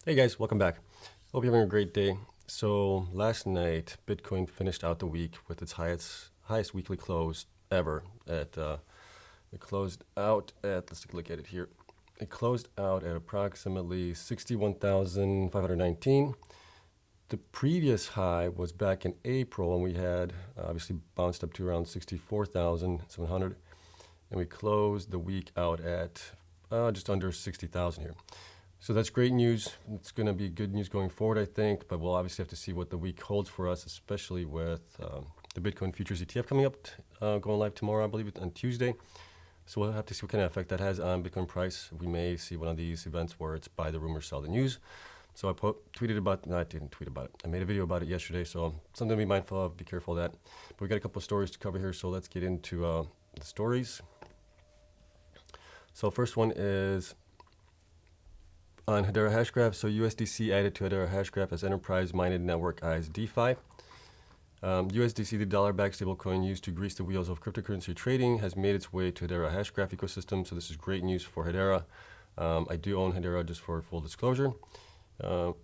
Hey guys, welcome back. Hope you're having a great day. So last night, Bitcoin finished out the week with its highest weekly close ever. It closed out at, let's take a look at it here. It closed out at approximately 61,519. The previous high was back in April, and we had obviously bounced up to around 64,700, and we closed the week out at just under 60,000 here. So that's great news. It's going to be good news going forward, I think, but we'll obviously have to see what the week holds for us, especially with the Bitcoin futures ETF coming up, going live tomorrow, I believe, on Tuesday. So we'll have to see what kind of effect that has on Bitcoin price. We may see one of these events where it's buy the rumor, sell the news. So I tweeted about, no, I didn't tweet about it. I made a video about it yesterday, so something to be mindful of, be careful of that. But we got a couple of stories to cover here, so let's get into the stories. So first one is on Hedera Hashgraph. So USDC added to Hedera Hashgraph as enterprise-minded network eyes DeFi. USDC, the dollar-backed stablecoin used to grease the wheels of cryptocurrency trading, has made its way to Hedera Hashgraph ecosystem. So this is great news for Hedera. I do own Hedera, just for full disclosure. Here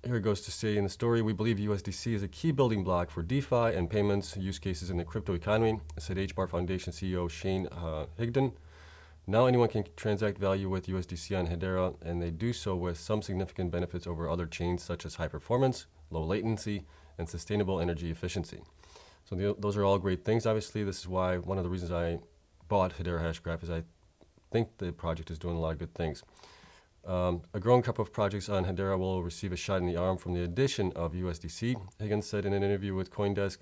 it goes to say in the story, we believe USDC is a key building block for DeFi and payments use cases in the crypto economy, said HBAR Foundation CEO Shane Higdon. Now anyone can transact value with USDC on Hedera, and they do so with some significant benefits over other chains such as high performance, low latency, and sustainable energy efficiency. So those are all great things. Obviously, this is why one of the reasons I bought Hedera Hashgraph is I think the project is doing a lot of good things. A growing couple of projects on Hedera will receive a shot in the arm from the addition of USDC, Higgins said in an interview with CoinDesk,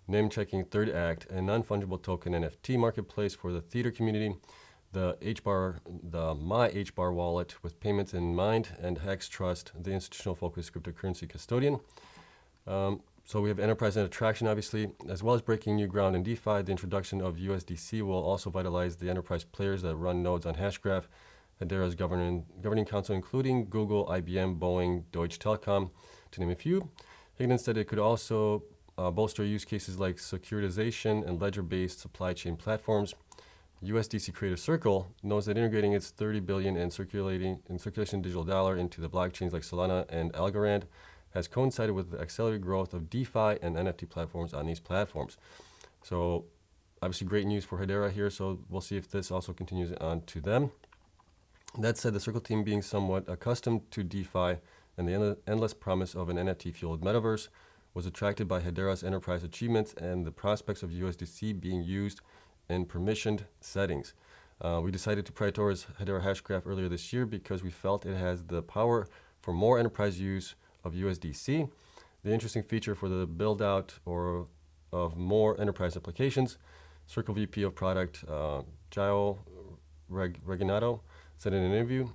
name-checking Third Act, a non-fungible token NFT marketplace for the theater community. The My HBAR wallet with payments in mind, and Hex Trust, the institutional-focused cryptocurrency custodian. So we have enterprise and attraction, obviously, as well as breaking new ground in DeFi. The introduction of USDC will also vitalize the enterprise players that run nodes on Hashgraph. Hedera's governing council, including Google, IBM, Boeing, Deutsche Telekom, to name a few. Higgins said it could also bolster use cases like securitization and ledger-based supply chain platforms. USDC Creative Circle knows that integrating its $30 billion in circulation digital dollar into the blockchains like Solana and Algorand has coincided with the accelerated growth of DeFi and NFT platforms on these platforms. So obviously great news for Hedera here, so we'll see if this also continues on to them. That said, the Circle team, being somewhat accustomed to DeFi and the endless promise of an NFT-fueled metaverse, was attracted by Hedera's enterprise achievements and the prospects of USDC being used in permissioned settings. We decided to prioritize Hedera Hashgraph earlier this year because we felt it has the power for more enterprise use of USDC, the interesting feature for the build-out of more enterprise applications. Circle VP of Product, Gio Reginato, said in an interview.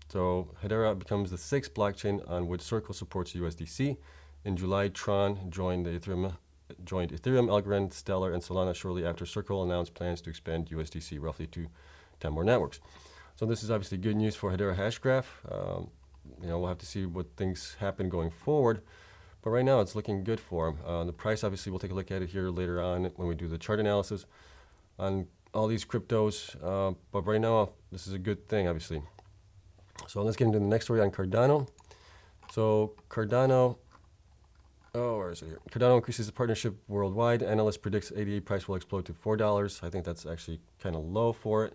So Hedera becomes the sixth blockchain on which Circle supports USDC. In July, Tron joined Ethereum, Algorand, Stellar, and Solana shortly after Circle announced plans to expand USDC roughly to 10 more networks. So this is obviously good news for Hedera Hashgraph. We'll have to see what things happen going forward, but right now it's looking good for them. The price, obviously, we'll take a look at it here later on when we do the chart analysis on all these cryptos, but right now this is a good thing, obviously. So let's get into the next story on Cardano. So Cardano, where is it here? Cardano increases the partnership worldwide. Analyst predicts ATH price will explode to $4. I think that's actually kind of low for it.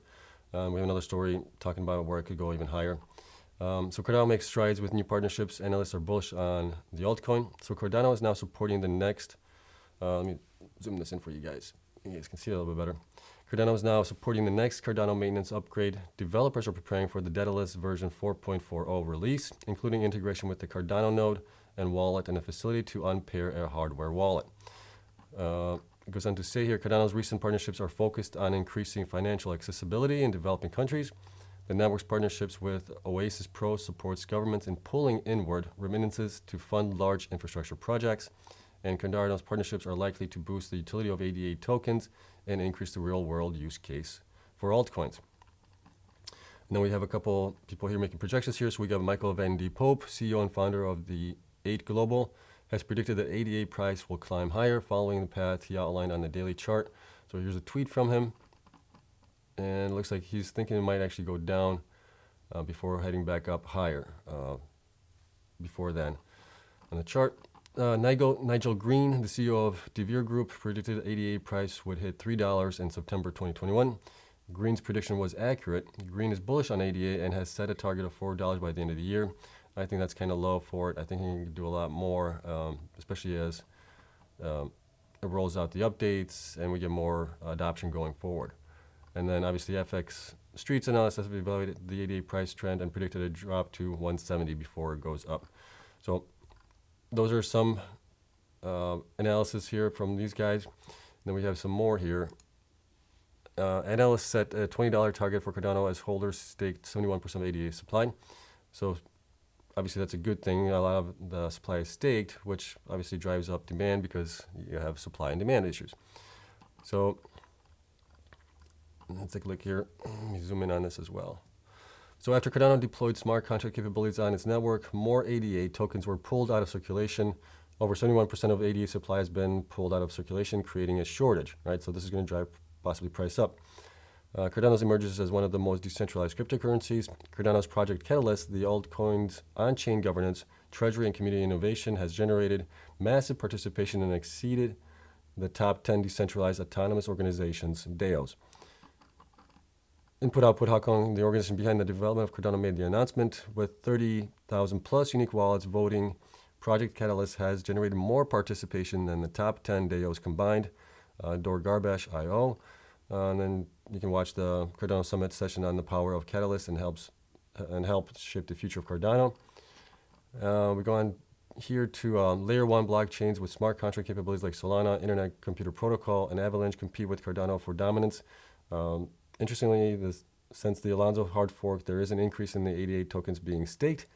We have another story talking about where it could go even higher. So Cardano makes strides with new partnerships. Analysts are bullish on the altcoin. So Cordano is now supporting the next, let me zoom this in for you guys. You guys can see it a little bit better. Cardano is now supporting the next Cardano maintenance upgrade. Developers are preparing for the Daedalus version 4.40 release, including integration with the Cardano node and wallet and a facility to unpair a hardware wallet. It goes on to say here, Cardano's recent partnerships are focused on increasing financial accessibility in developing countries. The network's partnerships with Oasis Pro supports governments in pulling inward remittances to fund large infrastructure projects. And Cardano's partnerships are likely to boost the utility of ADA tokens and increase the real-world use case for altcoins. And then we have a couple people here making projections here. So we got Michael Van de Pope, CEO and founder of the 8 Global, has predicted that ADA price will climb higher following the path he outlined on the daily chart. So here's a tweet from him. And it looks like he's thinking it might actually go down before heading back up higher. before then. On the chart, Nigel Green, the CEO of DeVere Group, predicted ADA price would hit $3 in September 2021. Green's prediction was accurate. Green is bullish on ADA and has set a target of $4 by the end of the year. I think that's kind of low for it. I think he can do a lot more, especially as it rolls out the updates and we get more adoption going forward. And then obviously FX Streets analysis have evaluated the ADA price trend and predicted a drop to 170 before it goes up. So those are some analysis here from these guys. Then we have some more here. Analysts set a $20 target for Cardano as holders staked 71% of ADA supply. So obviously that's a good thing. A lot of the supply is staked, which obviously drives up demand because you have supply and demand issues. So let's take a look here. Let me zoom in on this as well. So after Cardano deployed smart contract capabilities on its network, more ADA tokens were pulled out of circulation. Over 71% of ADA supply has been pulled out of circulation, creating a shortage, right? So this is going to drive possibly price up. Cardano emerges as one of the most decentralized cryptocurrencies. Cardano's Project Catalyst, the altcoin's on-chain governance, treasury, and community innovation, has generated massive participation and exceeded the top 10 decentralized autonomous organizations, DAOs. Input Output Hong Kong, the organization behind the development of Cardano, made the announcement. With 30,000 plus unique wallets voting, Project Catalyst has generated more participation than the top 10 DAOs combined. Dorgarbash.io. And then you can watch the Cardano Summit session on the power of Catalyst and help shape the future of Cardano. We go on here to layer 1 blockchains with smart contract capabilities like Solana, Internet Computer Protocol, and Avalanche compete with Cardano for dominance. Interestingly, since the Alonzo hard fork, there is an increase in the 88 tokens being staked.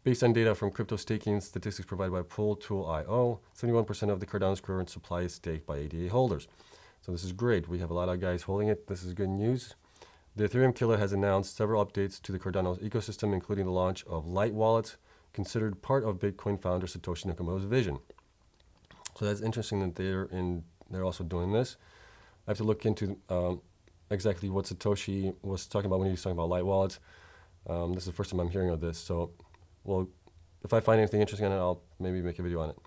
Based on data from crypto staking statistics provided by PoolTool.io, 71% of the Cardano's current supply is staked by ADA holders. So this is great. We have a lot of guys holding it. This is good news. The Ethereum killer has announced several updates to the Cardano ecosystem, including the launch of Light wallets, considered part of Bitcoin founder Satoshi Nakamoto's vision. So that's interesting that they're also doing this. I have to look into exactly what Satoshi was talking about when he was talking about Light wallets. This is the first time I'm hearing of this. So, well, if I find anything interesting on it, I'll maybe make a video on it.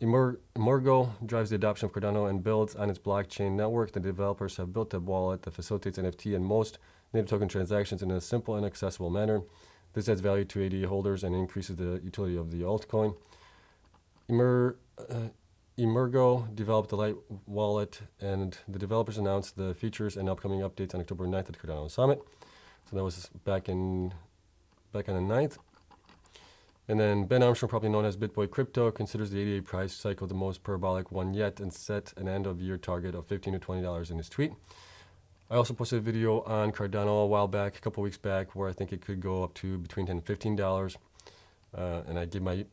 Emurgo drives the adoption of Cardano and builds on its blockchain network. The developers have built a wallet that facilitates NFT and most native token transactions in a simple and accessible manner. This adds value to ADA holders and increases the utility of the altcoin. Emurgo developed the Light wallet, and the developers announced the features and upcoming updates on October 9th at the Cardano Summit. So that was back on the 9th. And then Ben Armstrong, probably known as BitBoy Crypto, considers the ADA price cycle the most parabolic one yet and set an end-of-year target of $15 to $20 in his tweet. I also posted a video on Cardano a couple weeks back, where I think it could go up to between $10 and $15. And I gave my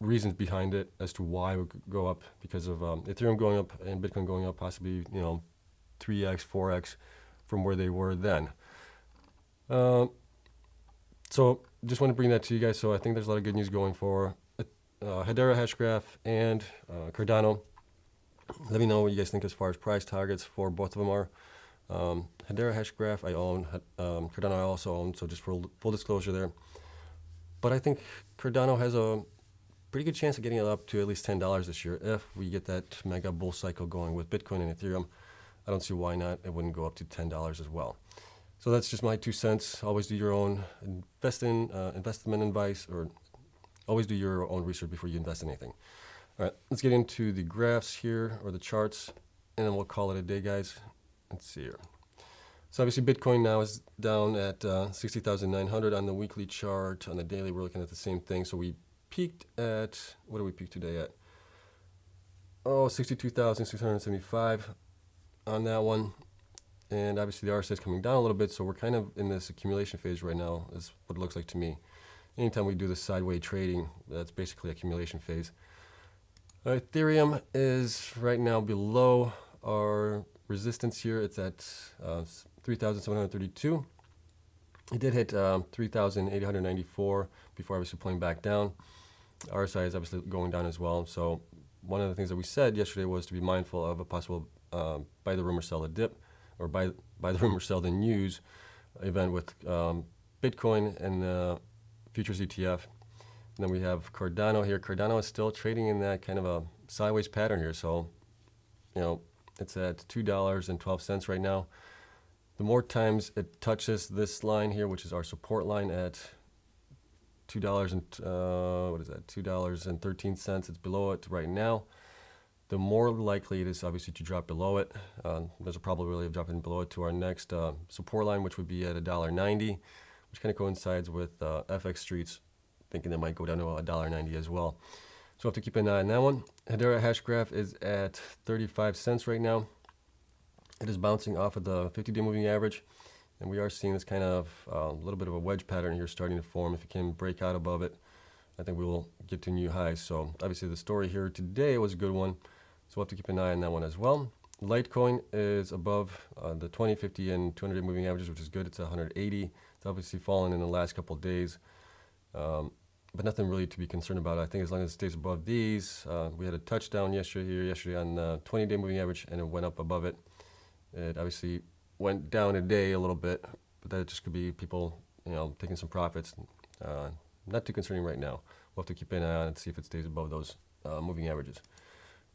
reasons behind it as to why it would go up, because of Ethereum going up and Bitcoin going up possibly, 3x, 4x from where they were then. So just want to bring that to you guys. So I think there's a lot of good news going for Hedera Hashgraph and Cardano. Let me know what you guys think as far as price targets for both of them are. Hedera Hashgraph I own, Cardano I also own, so just for full disclosure there. But I think Cardano has a pretty good chance of getting it up to at least $10 this year if we get that mega bull cycle going with Bitcoin and Ethereum. I don't see why not. It wouldn't go up to $10 as well. So that's just my 2 cents. Always do your own investment advice, or always do your own research before you invest in anything. All right, let's get into the graphs here, or the charts, and then we'll call it a day, guys. Let's see here. So obviously Bitcoin now is down at 60,900 on the weekly chart. On the daily, we're looking at the same thing. So we peaked at, what do we peak today at? 62,675 on that one. And obviously the RSI is coming down a little bit, so we're kind of in this accumulation phase right now, is what it looks like to me. Anytime we do this sideways trading, that's basically accumulation phase. Ethereum is right now below our resistance here. It's at 3,732. It did hit 3,894 before obviously pulling back down. RSI is obviously going down as well. So one of the things that we said yesterday was to be mindful of a possible buy the rumor, sell the dip, or buy the rumor, sell the news event with Bitcoin and the futures ETF. And then we have Cardano here. Cardano is still trading in that kind of a sideways pattern here. So, it's at $2.12 right now. The more times it touches this line here, which is our support line at $2 and $2.13. It's below it right now. The more likely it is obviously to drop below it. There's a probability of dropping below it to our next support line, which would be at $1.90, which kind of coincides with FX Streets thinking they might go down to $1.90 as well. So we'll have to keep an eye on that one. Hedera Hashgraph is at 35 cents right now. It is bouncing off of the 50-day moving average, and we are seeing this kind of a little bit of a wedge pattern here starting to form. If it can break out above it, I think we will get to new highs. So obviously the story here today was a good one, so we'll have to keep an eye on that one as well. Litecoin is above the 20, 50, and 200-day moving averages, which is good. It's 180. It's obviously fallen in the last couple of days, but nothing really to be concerned about. I think as long as it stays above these, we had a touchdown yesterday on the 20-day moving average, and it went up above it. It obviously went down today a little bit, but that just could be people, taking some profits. Not too concerning right now. We'll have to keep an eye on it and see if it stays above those moving averages.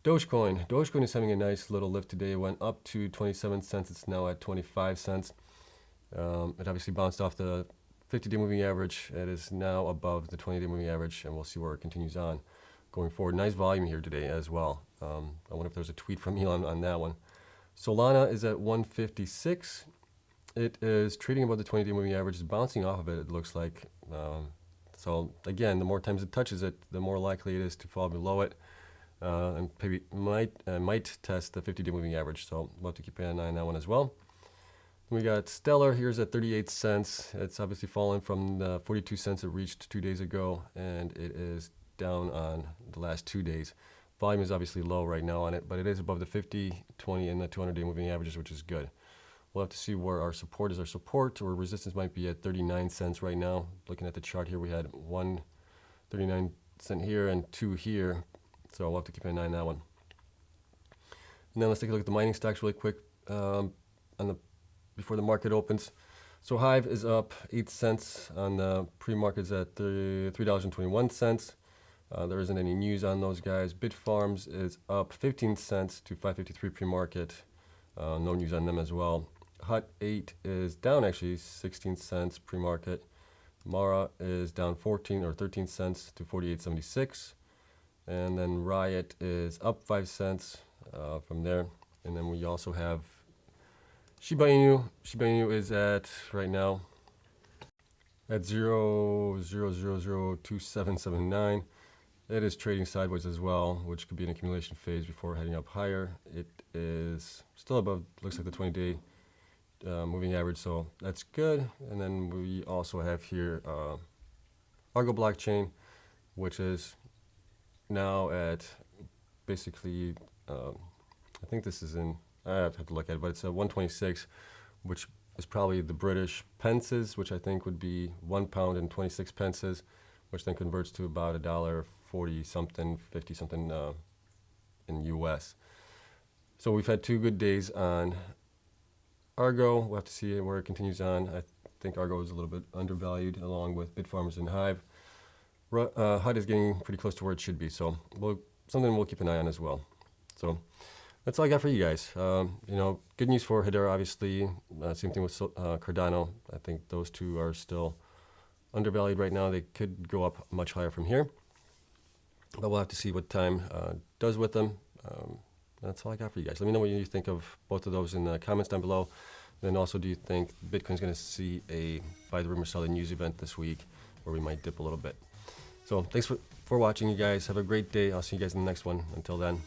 Dogecoin is having a nice little lift today. It went up to 27 cents. It's now at 25 cents. It obviously bounced off the 50-day moving average. It is now above the 20-day moving average, and we'll see where it continues on going forward. Nice volume here today as well. I wonder if there's a tweet from Elon on that one. Solana is at 156. It is trading above the 20-day moving average. It's bouncing off of it, it looks like. So again, the more times it touches it, the more likely it is to fall below it, and maybe might test the 50-day moving average. So we'll have to keep an eye on that one as well. We got Stellar. Here's at 38 cents. It's obviously fallen from the 42 cents it reached 2 days ago, and it is down on the last 2 days. Volume is obviously low right now on it, but it is above the 50, 20, and the 200-day moving averages, which is good. We'll have to see where our support is. Our support or resistance might be at 39 cents right now. Looking at the chart here, we had 1.39 cent here and 2 here. So we'll have to keep an eye on that one. And then let's take a look at the mining stocks really quick before the market opens. So Hive is up 8 cents on the pre-markets at $3.21. There isn't any news on those guys. Bitfarms is up 15 cents to 5.53 pre-market. No news on them as well. Hut 8 is down actually 16 cents pre-market. Mara is down 14 or 13 cents to 48.76. And then Riot is up 5 cents from there. And then we also have Shiba Inu. Shiba Inu is at right now at 0.0002779. It is trading sideways as well, which could be an accumulation phase before heading up higher. It is still above, looks like the 20-day moving average, so that's good. And then we also have here Argo blockchain, which is now at basically, I think this is in, I have to look at it, but it's at 126, which is probably the British pences, which I think would be £1 and 26 pences, which then converts to about $1.40 something, 50 something in US. So we've had 2 good days on Argo. We'll have to see where it continues on. I think Argo is a little bit undervalued along with Bitfarms and Hive. HUD is getting pretty close to where it should be, so something we'll keep an eye on as well. So that's all I got for you guys. Good news for Hedera, obviously. Same thing with Cardano. I think those two are still undervalued right now. They could go up much higher from here, but we'll have to see what time does with them. That's all I got for you guys. Let me know what you think of both of those in the comments down below. Then also, do you think Bitcoin's going to see a buy the rumor, sell the news event this week, where we might dip a little bit? So thanks for watching, you guys. Have a great day. I'll see you guys in the next one. Until then.